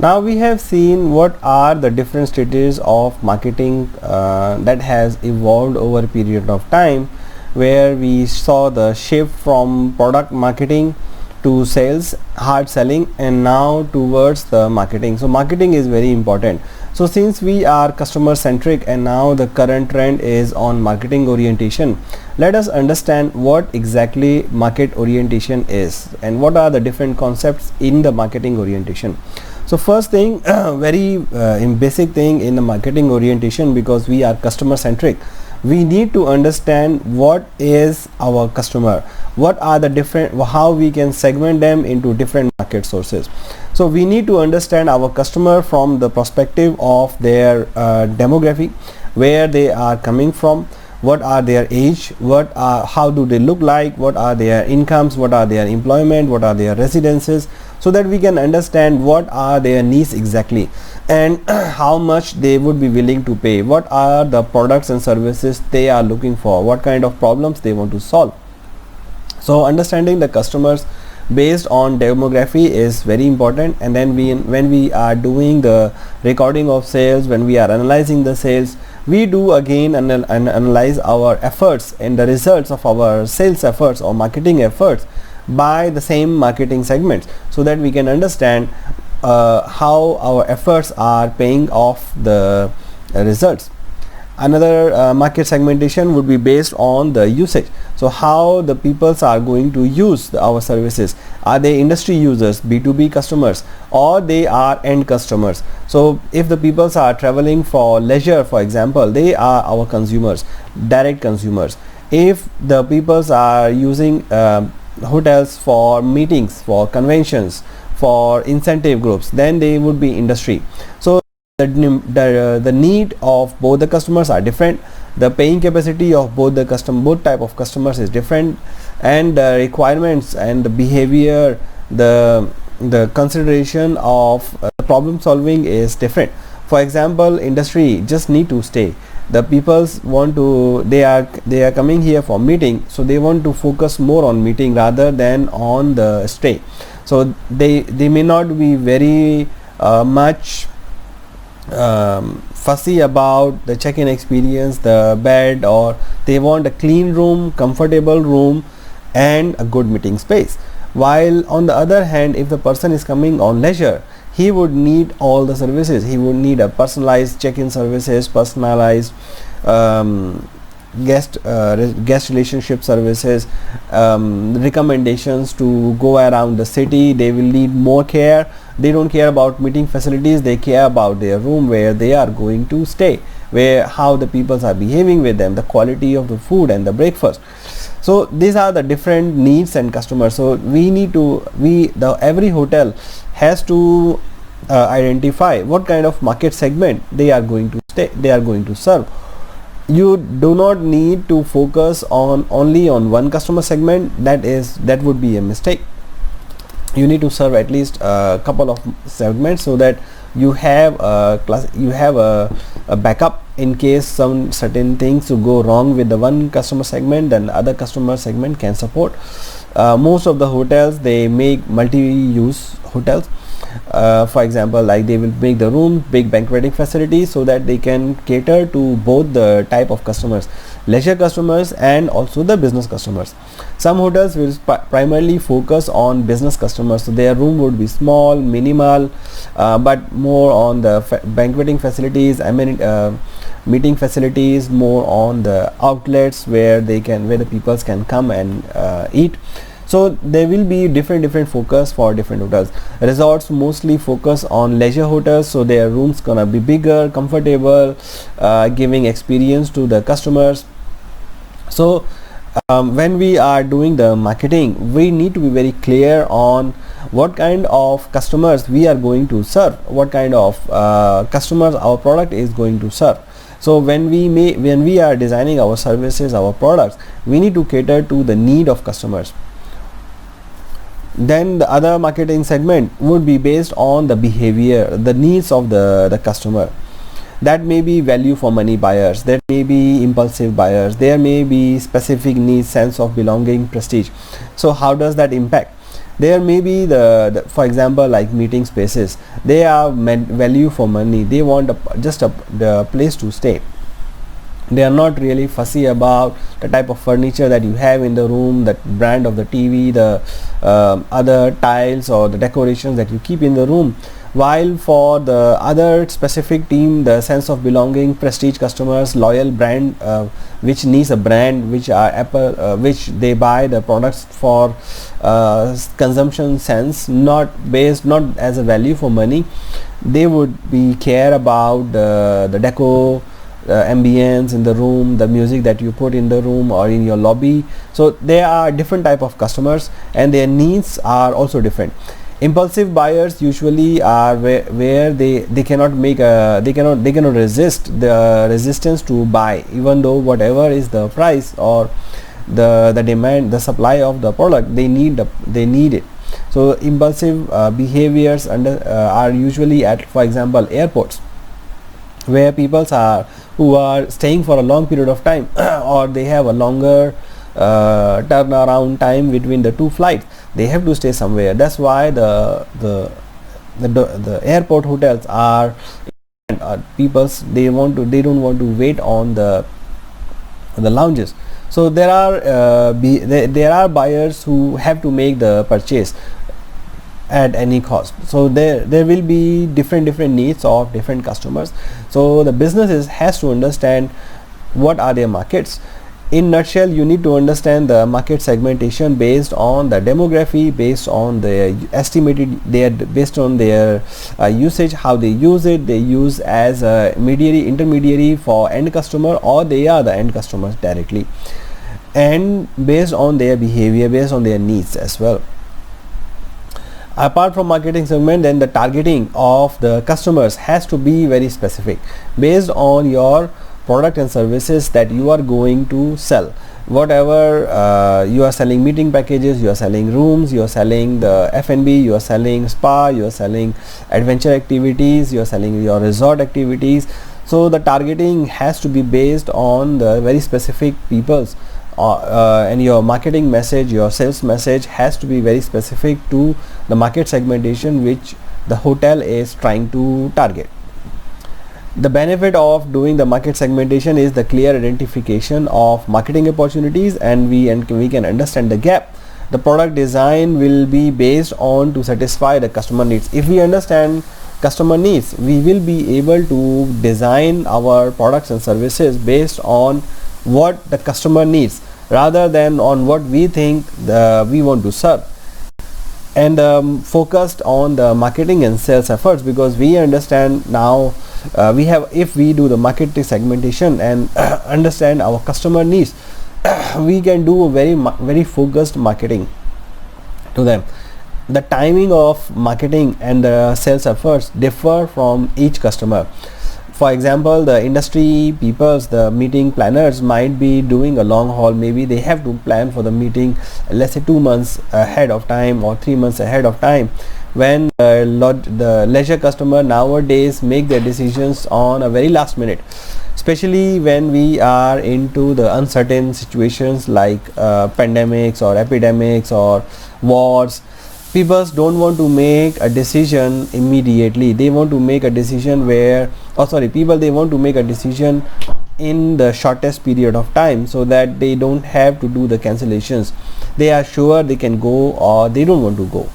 Now we have seen what are the different stages of marketing that has evolved over a period of time, where we saw the shift from product marketing to sales, hard selling, and now towards the marketing. So marketing is very important. So since we are customer centric and now the current trend is on marketing orientation, let us understand what exactly market orientation is and what are the different concepts in the marketing orientation. So first thing, very basic thing in the marketing orientation, because we are customer centric, we need to understand what is our customer, what are the different, how we can segment them into different market sources. So we need to understand our customer from the perspective of their demography, where they are coming from, what are their age, how do they look like, what are their incomes, what are their employment, what are their residences, so that we can understand what are their needs exactly and how much they would be willing to pay, what are the products and services they are looking for, what kind of problems they want to solve. So understanding the customers based on demography is very important. And then when we are doing the recording of sales, when we are analyzing the sales, we do again analyze our efforts and the results of our sales efforts or marketing efforts by the same marketing segments, so that we can understand how our efforts are paying off the results. Another market segmentation would be based on the usage. So how the peoples are going to use our services. Are they industry users, B2B customers, or they are end customers? So if the peoples are traveling for leisure, for example, they are our consumers, direct consumers. If the peoples are using hotels for meetings, for conventions, for incentive groups, then they would be industry. So the need of both the customers are different, the paying capacity of both type of customers is different, and the requirements and the behavior, the consideration of problem solving is different. For example, industry just need to stay. The peoples want to, they are coming here for meeting, so they want to focus more on meeting rather than on the stay. So they may not be very much fussy about the check-in experience, the bed, or they want a clean room, comfortable room, and a good meeting space. While on the other hand, if the person is coming on leisure, he would need all the services. He would need a personalized check-in services, personalized guest relationship services, recommendations to go around the city. They will need more care. They don't care about meeting facilities, they care about their room where they are going to stay, where how the people are behaving with them, the quality of the food and the breakfast. So these are the different needs and customers. So we need to, every hotel has to identify what kind of market segment they are going to serve. You do not need to focus on only on one customer segment. That would be a mistake. You need to serve at least a couple of segments, so that you have a backup in case some certain things to go wrong with the one customer segment, then the other customer segment can support. Most of the hotels, they make multi-use hotels. For example, like they will make the room big banqueting facilities, so that they can cater to both the type of customers, leisure customers and also the business customers. Some hotels will primarily focus on business customers, so their room would be small, minimal, but more on the banqueting facilities, meeting facilities, more on the outlets where the peoples can come and eat. So there will be different focus for different hotels. Resorts mostly focus on leisure hotels, so their rooms gonna be bigger, comfortable, giving experience to the customers. So when we are doing the marketing, we need to be very clear on what kind of customers we are going to serve, what kind of customers our product is going to serve. So when we are designing our services, our products, we need to cater to the need of customers. Then the other marketing segment would be based on the behavior, the needs of the customer. That may be value for money buyers, that may be impulsive buyers, there may be specific needs, sense of belonging, prestige. So how does that impact? There may be for example, like meeting spaces, they are value for money. They want the place to stay. They are not really fussy about the type of furniture that you have in the room, the brand of the TV, the other tiles or the decorations that you keep in the room. While for the other specific team, the sense of belonging, prestige customers, loyal brand, which needs a brand, which are Apple, which they buy the products for consumption sense, not as a value for money. They would be care about the deco, ambience in the room, the music that you put in the room or in your lobby. So there are different type of customers and their needs are also different. Impulsive buyers usually are where they cannot make a they cannot resist the resistance to buy, even though whatever is the price or the demand, the supply of the product, they need it. So impulsive behaviors are usually at, for example, airports, where people are who are staying for a long period of time or they have a longer turnaround time between the two flights. They have to stay somewhere. That's why the airport hotels are people's, they don't want to wait on the lounges. So there are buyers who have to make the purchase at any cost. So there will be different needs of different customers. So the businesses has to understand what are their markets. In nutshell, you need to understand the market segmentation based on the demography, based on the based on their usage, how they use it. They use as a intermediary for end customer, or they are the end customers directly, and based on their behavior, based on their needs as well. Apart from marketing segment, then the targeting of the customers has to be very specific based on your product and services that you are going to sell. Whatever you are selling meeting packages, you are selling rooms, you are selling the F&B, you are selling spa, you are selling adventure activities, you are selling your resort activities. So the targeting has to be based on the very specific people's and your marketing message, your sales message has to be very specific to the market segmentation which the hotel is trying to target. The benefit of doing the market segmentation is the clear identification of marketing opportunities, and we can understand the gap. The product design will be based on to satisfy the customer needs. If we understand customer needs, we will be able to design our products and services based on what the customer needs rather than on what we think we want to serve, and focused on the marketing and sales efforts, because we understand now if we do the marketing segmentation and understand our customer needs, we can do a very focused marketing to them. The timing of marketing and the sales efforts differ from each customer. For example, the industry peoples, the meeting planners might be doing a long haul. Maybe they have to plan for the meeting, let's say 2 months ahead of time or 3 months ahead of time, when the leisure customer nowadays make their decisions on a very last minute, especially when we are into the uncertain situations like pandemics or epidemics or wars. People don't want to make a decision immediately. They want to make a decision they want to make a decision in the shortest period of time, so that they don't have to do the cancellations. They are sure they can go or they don't want to go.